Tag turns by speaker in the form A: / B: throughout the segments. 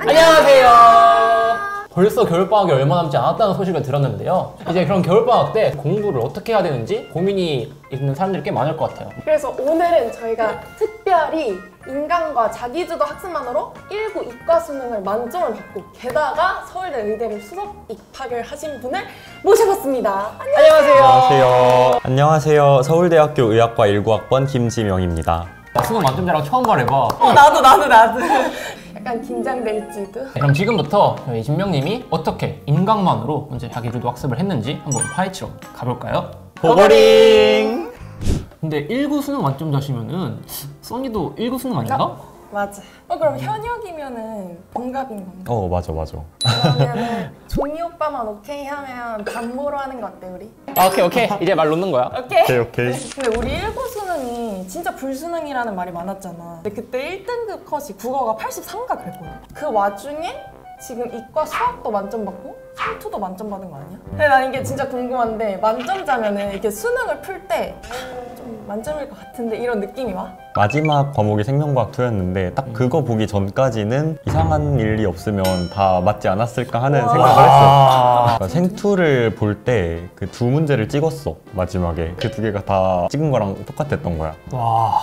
A: 안녕하세요. 벌써 겨울방학이 얼마 남지 않았다는 소식을 들었는데요. 이제 그럼 겨울방학 때 공부를 어떻게 해야 되는지 고민이 있는 사람들이 꽤 많을 것 같아요.
B: 그래서 오늘은 저희가 특별히 인간과 자기주도 학습만으로 1구 이과 수능을 만점을 받고 게다가 서울대 의대를 수석 입학을 하신 분을 모셔봤습니다. 안녕하세요.
C: 안녕하세요. 안녕하세요. 서울대학교 의학과 19학번 김지명입니다.
A: 수능 만점자랑 처음 말해봐.
B: 나도. 약간 긴장될지도.
A: 그럼 지금부터 저희 진명님이 어떻게 인강만으로 먼저 자기주도 학습을 했는지 한번 파헤치러 가볼까요?
C: 보거링!
A: 근데 1구 수능 만점자시면은 써니도 1구 수능 아닌가?
B: 맞아. 그럼 현역이면은 동갑인 건가?
C: 맞아.
B: 그러면은 종이 오빠만 오케이 하면 반모로 하는 거 어때 우리?
A: 오케이. 이제 말 놓는 거야.
B: 오케이. 근데 우리 1구 수능이 진짜 불수능이라는 말이 많았잖아. 근데 그때 1등급 컷이 국어가 83가 그랬거든. 그 와중에 지금 이과 수학도 만점 받고 상투도 만점 받은 거 아니야? 근데 난 이게 진짜 궁금한데 만점자면은 이렇게 수능을 풀 때 좀 만점일 것 같은데 이런 느낌이 와?
C: 마지막 과목이 생명과학 2였는데 딱 그거 보기 전까지는 이상한 일이 없으면 다 맞지 않았을까 하는 생각을 했어. 그러니까 생투를 볼 때 그 두 문제를 찍었어. 마지막에 그 두 개가 다 찍은 거랑 똑같았던 거야.
A: 와.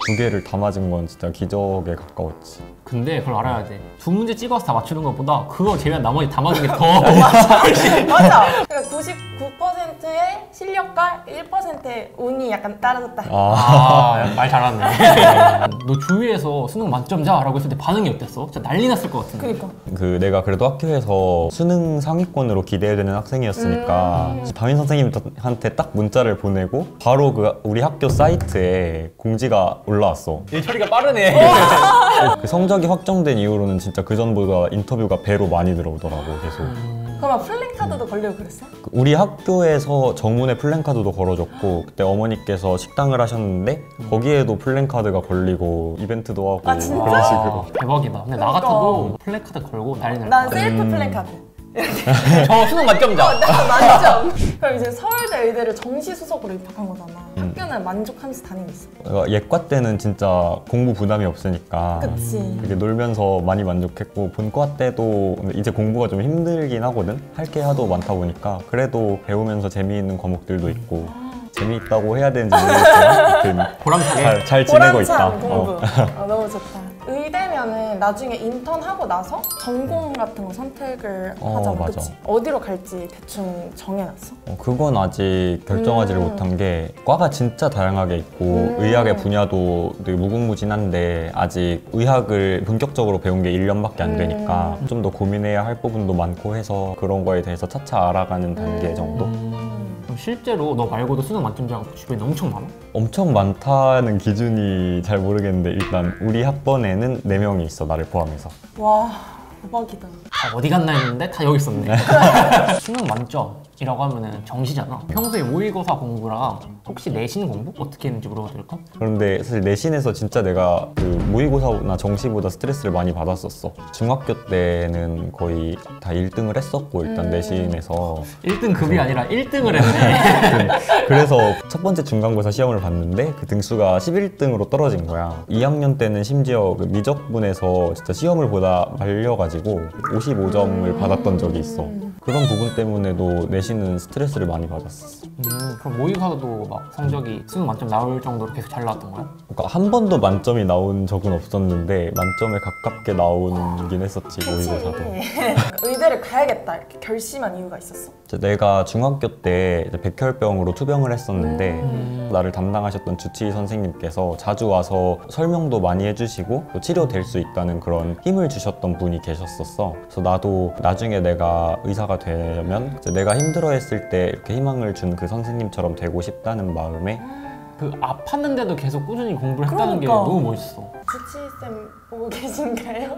C: 두 개를 다 맞은 건 진짜 기적에 가까웠지.
A: 근데 그걸 알아야 돼. 두 문제 찍어서 다 맞추는 것보다 그거 제외한 나머지 다 맞은 게 더
B: 맞아. 그러니까 99%의 실력과 1%의 운이 약간 따라졌다.
A: 말 잘하네. 너 주위에서 수능 만점자라고 했을 때 반응이 어땠어? 진짜 난리 났을 것 같은데.
B: 그니까.
C: 내가 그래도 학교에서 수능 상위권으로 기대되는 학생이었으니까 담임 선생님한테 딱 문자를 보내고 바로 우리 학교 사이트에 공지가 올라왔어.
A: 일 처리가 빠르네.
C: 그 성적이 확정된 이후로는 진짜 그 전보다 인터뷰가 배로 많이 들어오더라고 계속.
B: 그러면 플랜카드도 걸리고 그랬어?
C: 우리 학교에서 정문에 플랜카드도 걸어줬고 그때 어머니께서 식당을 하셨는데 거기에도 플랜카드가 걸리고 이벤트도 하고
B: 진짜?
C: 그런 식으로.
A: 대박이다. 근데 나 같아도 플래카드 걸고 난리 날
B: 난
A: 거야.
B: 셀프 플랜카드.
A: 저 수능 만점자.
B: 나 만점. 그럼 이제 서울대 의대를 정시 수석으로 입학한 거잖아. 학교는 만족하면서 다니고 있어.
C: 그러니까 예과 때는 진짜 공부 부담이 없으니까
B: 그치.
C: 되게 놀면서 많이 만족했고 본과 때도 이제 공부가 좀 힘들긴 하거든. 할 게 하도 많다 보니까 그래도 배우면서 재미있는 과목들도 있고 재미있다고 해야 되는지 모르겠지만
A: 보람차게.
C: 잘 지내고 있다.
B: 보람찬 공부. 너무 좋다. 의대면은 나중에 인턴하고 나서 전공 같은 거 선택을 하잖아.
C: 맞아.
B: 그치? 어디로 갈지 대충 정해놨어?
C: 그건 아직 결정하지를 못한 게 과가 진짜 다양하게 있고 의학의 분야도 되게 무궁무진한데 아직 의학을 본격적으로 배운 게 1년밖에 안 되니까 좀 더 고민해야 할 부분도 많고 해서 그런 거에 대해서 차차 알아가는 단계 정도?
A: 그럼 실제로 너 말고도 수능 만점자가 주변에 엄청 많아?
C: 엄청 많다는 기준이 잘 모르겠는데 일단 우리 학번에는 4명이 있어, 나를 포함해서.
B: 와, 대박이다.
A: 어디 갔나 했는데 다 여기 있었네. 수능 만점이라고 하면은 정시잖아. 평소에 모의고사 공부랑 혹시 내신 공부? 어떻게 했는지 물어봐도 될까?
C: 그런데 사실 내신에서 진짜 내가 그 모의고사나 정시보다 스트레스를 많이 받았었어. 중학교 때는 거의 다 1등을 했었고 일단 내신에서
A: 1등급이 아니라 1등을 했네.
C: 그래서 첫 번째 중간고사 시험을 봤는데 그 등수가 11등으로 떨어진 거야. 2학년 때는 심지어 그 미적분에서 진짜 시험을 보다 말려가지고 55점을 받았던 적이 있어. 그런 부분 때문에도 내신은 스트레스를 많이 받았었어.
A: 그럼 모의고사도 막 성적이 수능 만점 나올 정도로 계속 잘 나왔던 거야?
C: 그러니까 한 번도 만점이 나온 적은 없었는데 만점에 가깝게 나오긴 했었지, 모의고사도.
B: 의대를 가야겠다 이렇게 결심한 이유가 있었어?
C: 내가 중학교 때 백혈병으로 투병을 했었는데 나를 담당하셨던 주치의 선생님께서 자주 와서 설명도 많이 해주시고 또 치료될 수 있다는 그런 힘을 주셨던 분이 계셨었어. 그래서 나도 나중에 내가 의사가 되면 내가 힘들어했을 때 이렇게 희망을 준 그 선생님처럼 되고 싶다는 마음에
A: 그 아팠는데도 계속 꾸준히 공부를 했다는 게
B: 그러니까.
A: 너무 멋있어.
B: 주치의쌤 보고 계신가요?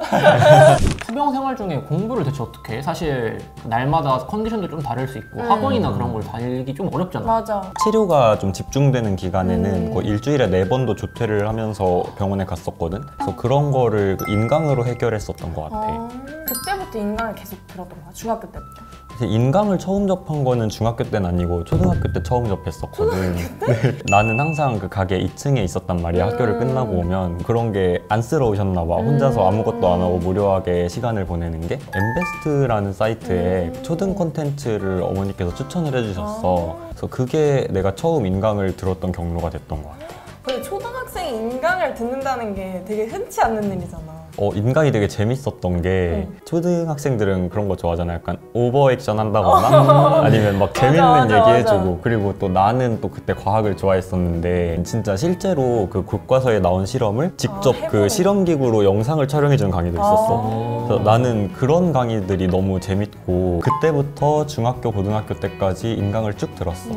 A: 투병 생활 중에 공부를 대체 어떻게 해? 사실 날마다 컨디션도 좀 다를 수 있고 학원이나 그런 걸 다니기 좀 어렵잖아.
B: 맞아.
C: 치료가 좀 집중되는 기간에는 거의 일주일에 4번도 조퇴를 하면서 병원에 갔었거든. 그래서 그런 거를 인강으로 해결했었던 것 같아.
B: 그때부터 인강을 계속 들었던 거야? 중학교 때부터?
C: 사실 인강을 처음 접한 거는 중학교 때는 아니고 초등학교 때 처음 접했었거든. 네. 나는 항상 그 가게 2층에 있었단 말이야. 학교를 끝나고 오면. 그런 게 안쓰러우셨나 봐. 혼자서 아무것도 안 하고 무료하게 시간을 보내는 게. 엠베스트라는 사이트에 초등 콘텐츠를 어머니께서 추천을 해주셨어. 그래서 그게 내가 처음 인강을 들었던 경로가 됐던 것 같아.
B: 근데 초등학생이 인강을 듣는다는 게 되게 흔치 않는 일이잖아.
C: 인강이 되게 재밌었던 게 초등학생들은 그런 거 좋아하잖아. 약간 오버액션 한다거나 아니면 막 재밌는
B: 맞아,
C: 얘기
B: 맞아.
C: 해주고. 그리고 또 나는 또 그때 과학을 좋아했었는데 진짜 실제로 그 교과서에 나온 실험을 직접 그
B: 해보는
C: 실험기구로 영상을 촬영해주는 강의도 있었어. 그래서 나는 그런 강의들이 너무 재밌고 그때부터 중학교, 고등학교 때까지 인강을 쭉 들었어.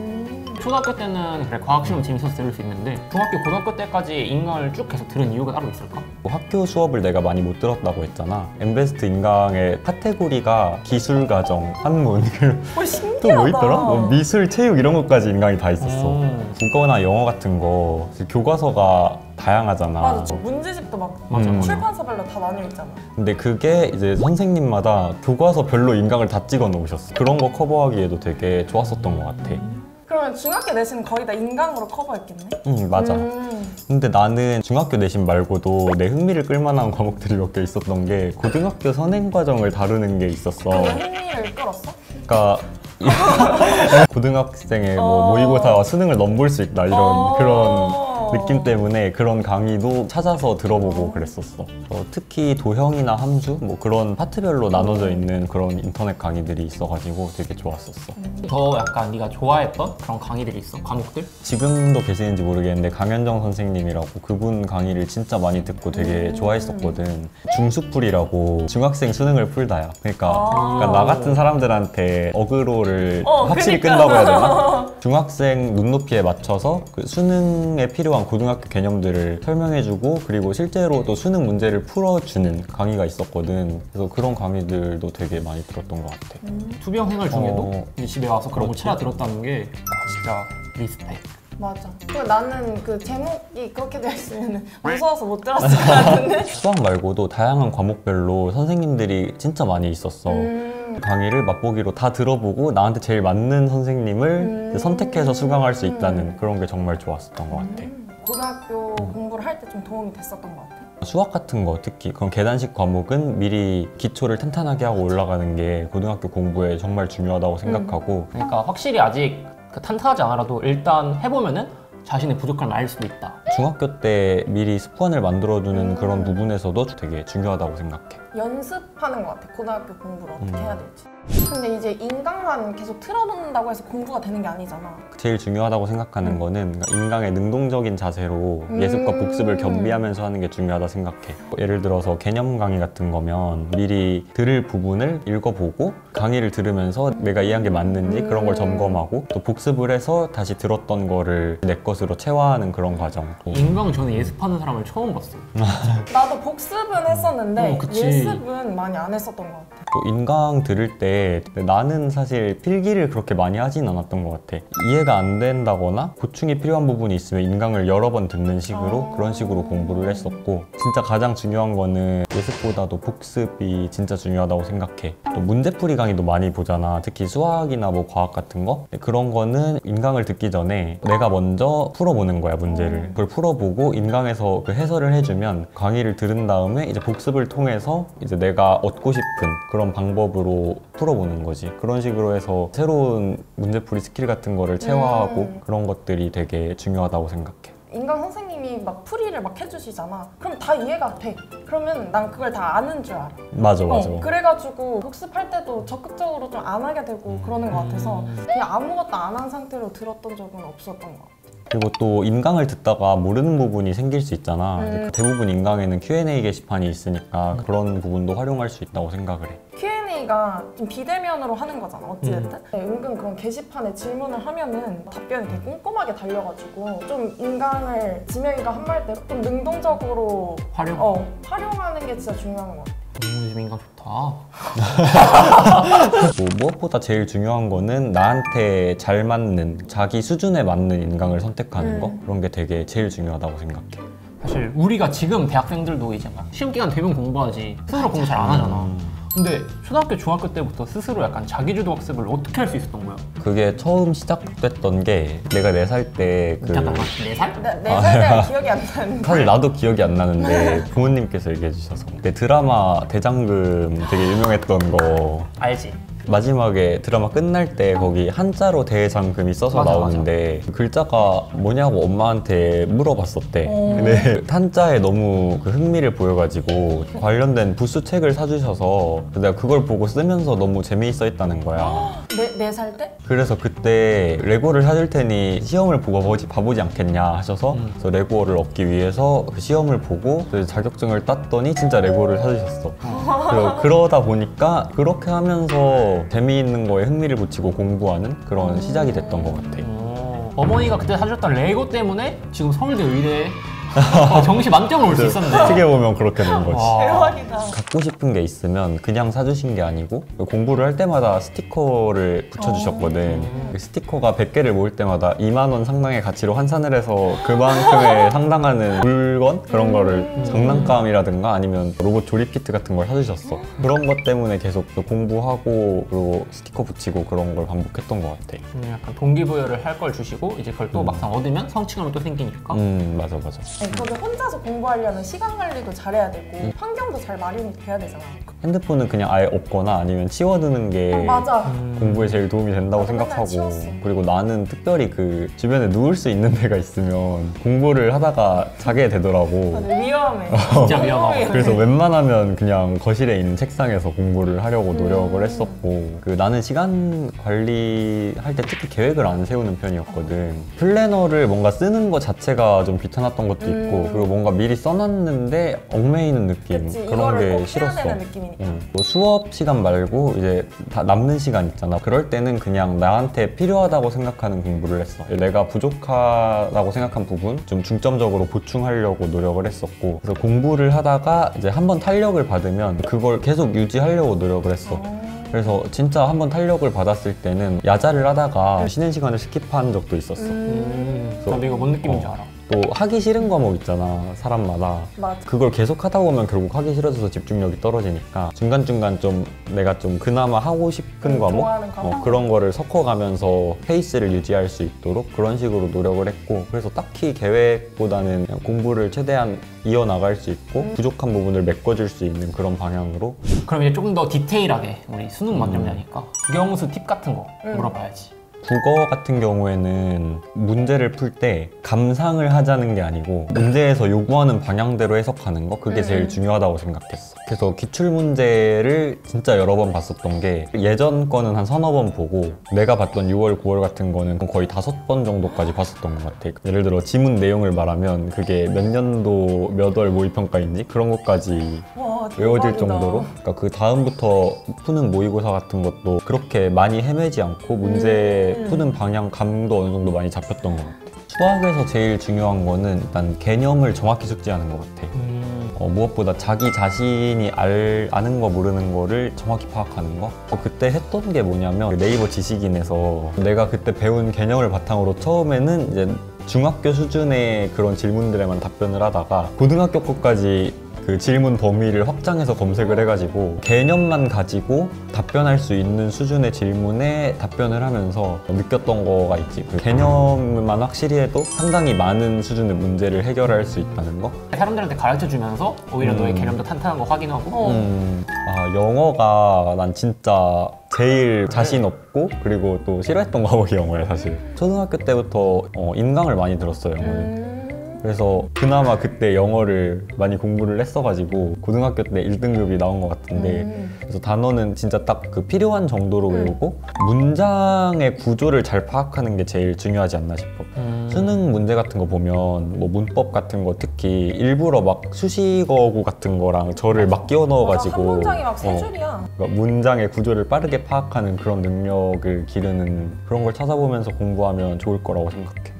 A: 초등학교 때는 그래 과학 실험 재밌어서 들을 수 있는데 중학교, 고등학교 때까지 인강을 쭉 계속 들은 이유가 따로 있을까?
C: 학교 수업을 내가 많이 못 들었다고 했잖아. 엠베스트 인강의 카테고리가 기술, 가정, 한문 또
B: 신기하다.
C: 뭐 있더라? 뭐 미술, 체육 이런 것까지 인강이 다 있었어. 국어나 영어 같은 거 교과서가 다양하잖아.
B: 맞아. 문제집도 막
A: 맞아.
B: 출판사별로 다 나뉘어 있잖아.
C: 근데 그게 이제 선생님마다 교과서별로 인강을 다 찍어 놓으셨어. 그런 거 커버하기에도 되게 좋았었던 것 같아.
B: 그러면 중학교 내신은 거의 다 인강으로 커버했겠네?
C: 응, 맞아. 근데 나는 중학교 내신 말고도 내 흥미를 끌만한 과목들이 몇 개 있었던 게 고등학교 선행과정을 다루는 게 있었어.
B: 그게 흥미를 끌었어?
C: 그러니까 고등학생의 뭐 모의고사와 수능을 넘볼 수 있다 이런 그런 느낌 때문에 그런 강의도 찾아서 들어보고 그랬었어. 특히 도형이나 함수 뭐 그런 파트별로 나눠져 있는 그런 인터넷 강의들이 있어가지고 되게 좋았었어.
A: 더 약간 네가 좋아했던 그런 강의들이 있어? 과목들?
C: 지금도 계시는지 모르겠는데 강현정 선생님이라고 그분 강의를 진짜 많이 듣고 되게 좋아했었거든. 중수풀이라고 중학생 수능을 풀다야. 그러니까 나 같은 사람들한테 어그로를 확실히
B: 그러니까.
C: 끈다고 해야 되나? 중학생 눈높이에 맞춰서 그 수능에 필요한 고등학교 개념들을 설명해주고 그리고 실제로 또 수능 문제를 풀어주는 강의가 있었거든. 그래서 그런 강의들도 되게 많이 들었던 것 같아.
A: 투병생활 중에도
C: 어.
A: 이제 집에 와서 그런 거
C: 그렇지.
A: 찾아 들었다는 게 진짜 리스펙.
B: 맞아. 그리고 나는 그 제목이 그렇게 되어 있으면 무서워서 못 들었을 것 같은데?
C: 수학 말고도 다양한 과목별로 선생님들이 진짜 많이 있었어. 강의를 맛보기로 다 들어보고 나한테 제일 맞는 선생님을 선택해서 수강할 수 있다는 그런 게 정말 좋았었던 것 같아.
B: 고등학교 공부를 할 때 좀 도움이 됐었던 것 같아.
C: 수학 같은 거 특히 그런 계단식 과목은 미리 기초를 탄탄하게 하고 올라가는 게 고등학교 공부에 정말 중요하다고 생각하고
A: 그러니까 확실히 아직 그 탄탄하지 않아도 일단 해보면은 자신의 부족함을 알 수도 있다.
C: 중학교 때 미리 습관을 만들어두는 그런 부분에서도 되게 중요하다고 생각해.
B: 연습하는 것 같아. 고등학교 공부를 어떻게 해야 될지. 근데 이제 인강만 계속 틀어놓는다고 해서 공부가 되는 게 아니잖아.
C: 제일 중요하다고 생각하는 거는 인강의 능동적인 자세로 예습과 복습을 겸비하면서 하는 게 중요하다 생각해. 예를 들어서 개념 강의 같은 거면 미리 들을 부분을 읽어보고 강의를 들으면서 내가 이해한 게 맞는지 그런 걸 점검하고 또 복습을 해서 다시 들었던 거를 내 것으로 체화하는 그런 과정.
A: 인강 전에 예습하는 사람을 처음 봤어.
B: 나도 복습은 했었는데
A: 그치.
B: 예습은 많이 안 했었던 것 같아.
C: 또 인강 들을 때 나는 사실 필기를 그렇게 많이 하진 않았던 것 같아. 이해가 안 된다거나 보충이 필요한 부분이 있으면 인강을 여러 번 듣는 식으로 그런 식으로 공부를 했었고 진짜 가장 중요한 거는 예습보다도 복습이 진짜 중요하다고 생각해. 또 문제풀이 강의도 많이 보잖아. 특히 수학이나 뭐 과학 같은 거. 그런 거는 인강을 듣기 전에 내가 먼저 풀어보는 거야, 문제를. 그걸 풀어보고 인강에서 그 해설을 해주면 강의를 들은 다음에 이제 복습을 통해서 이제 내가 얻고 싶은 그런 방법으로 풀어보는 거지. 그런 식으로 해서 새로운 문제풀이 스킬 같은 거를 체화하고 그런 것들이 되게 중요하다고 생각해.
B: 인강 선생님이 막 풀이를 막 해주시잖아. 그럼 다 이해가 돼. 그러면 난 그걸 다 아는 줄 알아.
C: 맞아.
B: 그래가지고 복습할 때도 적극적으로 좀 안 하게 되고 그러는 것 같아서 그냥 아무것도 안 한 상태로 들었던 적은 없었던 것 같아.
C: 그리고 또 인강을 듣다가 모르는 부분이 생길 수 있잖아. 근데 대부분 인강에는 Q&A 게시판이 있으니까 그런 부분도 활용할 수 있다고 생각을 해.
B: Q&A가 좀 비대면으로 하는 거잖아, 어찌됐든. 네, 은근 그런 게시판에 질문을 하면은 답변이 되게 꼼꼼하게 달려가지고 좀 인강을 지명이가 한 말대로 좀 능동적으로 활용하는 게 진짜 중요한 것 같아.
A: 요즘 인강 좋다.
C: 뭐 무엇보다 제일 중요한 거는 나한테 잘 맞는 자기 수준에 맞는 인강을 선택하는 거 그런 게 되게 제일 중요하다고 생각해.
A: 사실 우리가 지금 대학생들도 이제 막 시험 기간 되면 공부하지 스스로 공부 잘 안 하잖아. 근데 초등학교, 중학교 때부터 스스로 약간 자기주도 학습을 어떻게 할 수 있었던 거야?
C: 그게 처음 시작됐던 게 내가 4살 때
A: 잠깐만, 4살?
B: 네 살때 기억이 안 나는데.
C: 사실 나도 기억이 안 나는데 부모님께서 얘기해 주셔서 내 드라마 대장금 되게 유명했던 거
A: 알지?
C: 마지막에 드라마 끝날 때 거기 한자로 대장금이 써서
A: 맞아,
C: 나오는데 그 글자가 뭐냐고 엄마한테 물어봤었대. 근데 한자에 너무 그 흥미를 보여가지고 관련된 부수 책을 사주셔서 내가 그걸 보고 쓰면서 너무 재미있어 했다는 거야.
B: 네 살 때?
C: 그래서 그때 레고를 사줄 테니 시험을 보고 봐보지 않겠냐 하셔서 그래서 레고를 얻기 위해서 그 시험을 보고 그래서 자격증을 땄더니 진짜 레고를 사주셨어. 그러다 보니까 그렇게 하면서 재미있는 거에 흥미를 붙이고 공부하는 그런 시작이 됐던 것 같아.
A: 어머니가 그때 사줬던 레고 때문에 지금 서울대 의대에 정시 만점을 올 수 있었는데.
C: 어떻게 보면 그렇게 된 거지.
B: 대박이다.
C: 갖고 싶은 게 있으면 그냥 사주신 게 아니고 공부를 할 때마다 스티커를 붙여주셨거든. 그 스티커가 100개를 모을 때마다 2만 원 상당의 가치로 환산을 해서 그만큼에 상당하는 물건? 그런 거를 장난감이라든가 아니면 로봇 조립 키트 같은 걸 사주셨어. 그런 것 때문에 계속 공부하고 그리고 스티커 붙이고 그런 걸 반복했던 것 같아.
A: 약간 동기부여를 할 걸 주시고 이제 그걸 또 막상 얻으면 성취감이 또 생기니까.
C: 맞아.
B: 네, 저도 혼자서 공부하려면 시간 관리도 잘해야 되고 환경도 잘 마련이 돼야 되잖아.
C: 핸드폰은 그냥 아예 없거나 아니면 치워두는 게
B: 맞아.
C: 공부에 제일 도움이 된다고
B: 나도 맨날
C: 생각하고
B: 치웠어.
C: 그리고 나는 특별히 그 주변에 누울 수 있는 데가 있으면 공부를 하다가 자게 되더라고.
B: 맞아, 위험해.
A: 진짜 위험하고.
C: 그래서 웬만하면 그냥 거실에 있는 책상에서 공부를 하려고 노력을 했었고 그 나는 시간 관리할 때 특히 계획을 안 세우는 편이었거든. 플래너를 뭔가 쓰는 것 자체가 좀 귀찮았던 것도 있고 그리고 뭔가 미리 써놨는데 얽매이는 느낌
B: 그치,
C: 그런
B: 이거를
C: 게
B: 꼭 해야
C: 싫었어.
B: 되는 느낌이니까.
C: 뭐 수업 시간 말고 이제 다 남는 시간 있잖아. 그럴 때는 그냥 나한테 필요하다고 생각하는 공부를 했어. 내가 부족하다고 생각한 부분 좀 중점적으로 보충하려고 노력을 했었고 그래서 공부를 하다가 이제 한번 탄력을 받으면 그걸 계속 유지하려고 노력을 했어. 그래서 진짜 한번 탄력을 받았을 때는 야자를 하다가 쉬는 시간을 스킵한 적도 있었어.
A: 나도 이거 뭔 느낌인지 알아.
C: 또 하기 싫은 과목 있잖아, 사람마다.
B: 맞아.
C: 그걸 계속 하다 보면 결국 하기 싫어져서 집중력이 떨어지니까 중간중간 좀 내가 좀 그나마 하고 싶은 과목?
B: 좋아하는 과목?
C: 그런 거를 섞어가면서 페이스를 유지할 수 있도록 그런 식으로 노력을 했고 그래서 딱히 계획보다는 그냥 공부를 최대한 이어나갈 수 있고 부족한 부분을 메꿔줄 수 있는 그런 방향으로.
A: 그럼 이제 조금 더 디테일하게 우리 수능 만점자니까 국영수 팁 같은 거 물어봐야지.
C: 국어 같은 경우에는 문제를 풀 때 감상을 하자는 게 아니고 문제에서 요구하는 방향대로 해석하는 거 그게 제일 중요하다고 생각했어. 그래서 기출문제를 진짜 여러 번 봤었던 게 예전 거는 한 서너 번 보고 내가 봤던 6월, 9월 같은 거는 거의 5번 정도까지 봤었던 것 같아. 예를 들어 지문 내용을 말하면 그게 몇 년도 몇 월 모의평가인지 그런 것까지
B: 와,
C: 외워질
B: 대박이다.
C: 정도로. 그러니까 그 다음부터 푸는 모의고사 같은 것도 그렇게 많이 헤매지 않고 문제 푸는 방향 감도 어느 정도 많이 잡혔던 것 같아. 수학에서 제일 중요한 거는 일단 개념을 정확히 숙지하는 것 같아. 무엇보다 자기 자신이 아는 거 모르는 거를 정확히 파악하는 거. 그때 했던 게 뭐냐면 네이버 지식인에서 내가 그때 배운 개념을 바탕으로 처음에는 이제 중학교 수준의 그런 질문들에만 답변을 하다가 고등학교 것까지 그 질문 범위를 확장해서 검색을 해가지고 개념만 가지고 답변할 수 있는 수준의 질문에 답변을 하면서 느꼈던 거가 있지. 그 개념만 확실히 해도 상당히 많은 수준의 문제를 해결할 수 있다는 거.
A: 사람들한테 가르쳐 주면서 오히려 너의 개념도 탄탄한 거 확인하고.
C: 영어가 난 진짜 제일 자신 없고 그리고 또 싫어했던 과목이 영어야 사실. 초등학교 때부터 인강을 많이 들었어요, 영어는. 그래서 그나마 그때 영어를 많이 공부를 했어가지고 고등학교 때 1등급이 나온 것 같은데 그래서 단어는 진짜 딱 그 필요한 정도로 외우고 문장의 구조를 잘 파악하는 게 제일 중요하지 않나 싶어. 수능 문제 같은 거 보면 뭐 문법 같은 거 특히 일부러 막 수식어구 같은 거랑 저를 막 끼워 넣어가지고
B: 한 문장이 막 3줄이야.
C: 그러니까 문장의 구조를 빠르게 파악하는 그런 능력을 기르는 그런 걸 찾아보면서 공부하면 좋을 거라고 생각해.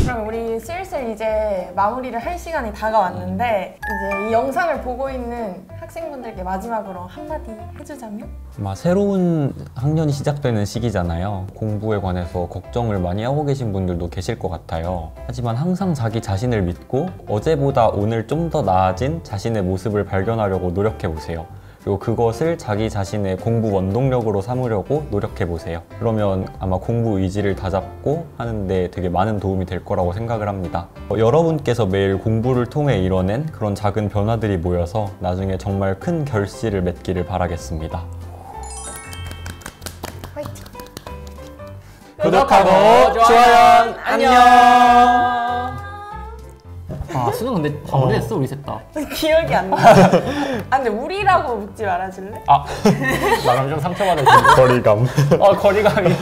B: 그럼 우리 슬슬 이제 마무리를 할 시간이 다가왔는데 이제 이 영상을 보고 있는 학생분들께 마지막으로 한마디 해주자면?
C: 새로운 학년이 시작되는 시기잖아요. 공부에 관해서 걱정을 많이 하고 계신 분들도 계실 것 같아요. 하지만 항상 자기 자신을 믿고 어제보다 오늘 좀 더 나아진 자신의 모습을 발견하려고 노력해 보세요. 그리고 그것을 자기 자신의 공부 원동력으로 삼으려고 노력해보세요. 그러면 아마 공부 의지를 다잡고 하는데 되게 많은 도움이 될 거라고 생각을 합니다. 여러분께서 매일 공부를 통해 이뤄낸 그런 작은 변화들이 모여서 나중에 정말 큰 결실을 맺기를 바라겠습니다.
B: 화이팅!
A: 구독하고
B: 좋아요. 안녕.
A: 아 수능 근데 다 오래됐어 우리 셋 다.
B: 기억이 안 나. 아 근데 우리라고 묻지 말아줄래?
A: 아 나랑 좀 상처받을 텐데.
C: 거리감.
A: 거리감이.